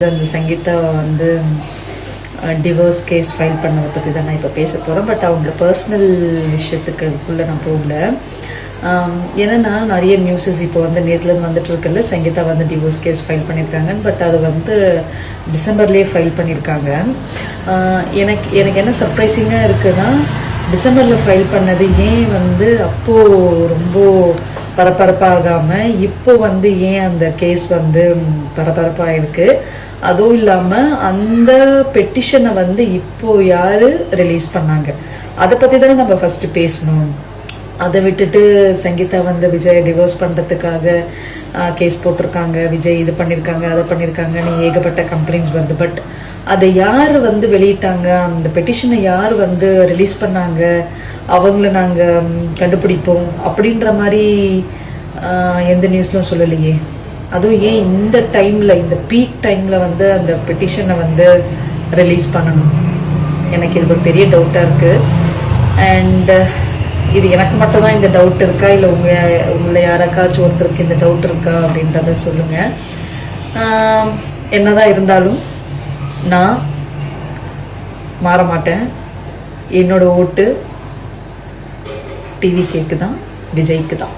அந்த சங்கீதா வந்து divorce case file பண்ணதை பற்றி தான் நான் இப்போ பேச போகிறேன். பட் அவங்களோட பர்சனல் விஷயத்துக்குள்ளே நான் போகல. ஏன்னா நிறைய நியூஸஸ் இப்போ வந்து நேற்றுலேருந்து வந்துட்டு இருக்குல்ல, சங்கீதா வந்து டிவோர்ஸ் கேஸ் ஃபைல் பண்ணியிருக்காங்க. பட் அது வந்து டிசம்பர்லேயே ஃபைல் பண்ணியிருக்காங்க. எனக்கு என்ன சர்ப்ரைசிங்காக இருக்குன்னா, டிசம்பரில் ஃபைல் பண்ணது ஏன் வந்து அப்போது ரொம்ப பரபரப்பாகாமல் இப்போ வந்து ஏன் அந்த கேஸ் வந்து பரபரப்பாக இருக்குது. அதுவும் இல்லாமல் அந்த பெட்டிஷனை வந்து இப்போ யார் ரிலீஸ் பண்ணாங்க அதை பற்றி தானே நம்ம ஃபஸ்ட்டு பேசணும். அதை விட்டுட்டு சங்கீதா வந்து விஜய் டிவோர்ஸ் பண்ணுறதுக்காக கேஸ் போட்டிருக்காங்க, விஜய் இது பண்ணியிருக்காங்க அதை பண்ணியிருக்காங்கன்னு ஏகப்பட்ட கம்ப்ளைண்ட்ஸ் வருது. பட் அதை யார் வந்து வெளியிட்டாங்க, அந்த பெட்டிஷனை யார் வந்து ரிலீஸ் பண்ணாங்க, அவங்கள நாங்கள் கண்டுபிடிப்போம் அப்படின்ற மாதிரி எந்த நியூஸ்லாம் சொல்லலையே. அதுவும் ஏன் இந்த டைமில், இந்த பீக் டைமில் வந்து அந்த பெட்டிஷனை வந்து ரிலீஸ் பண்ணணும், எனக்கு இது ஒரு பெரிய டவுட்டாக இருக்குது. அண்ட் இது எனக்கு மட்டும்தான் இந்த டவுட் இருக்கா, இல்லை உங்களை யாராக்காச்சும் ஒருத்தருக்கு இந்த டவுட் இருக்கா அப்படின்றத சொல்லுங்கள். என்னதான் இருந்தாலும் நான் மாற மாட்டேன். என்னோட ஓட்டு டிவிகேக்கு தான், விஜய்க்கு தான்.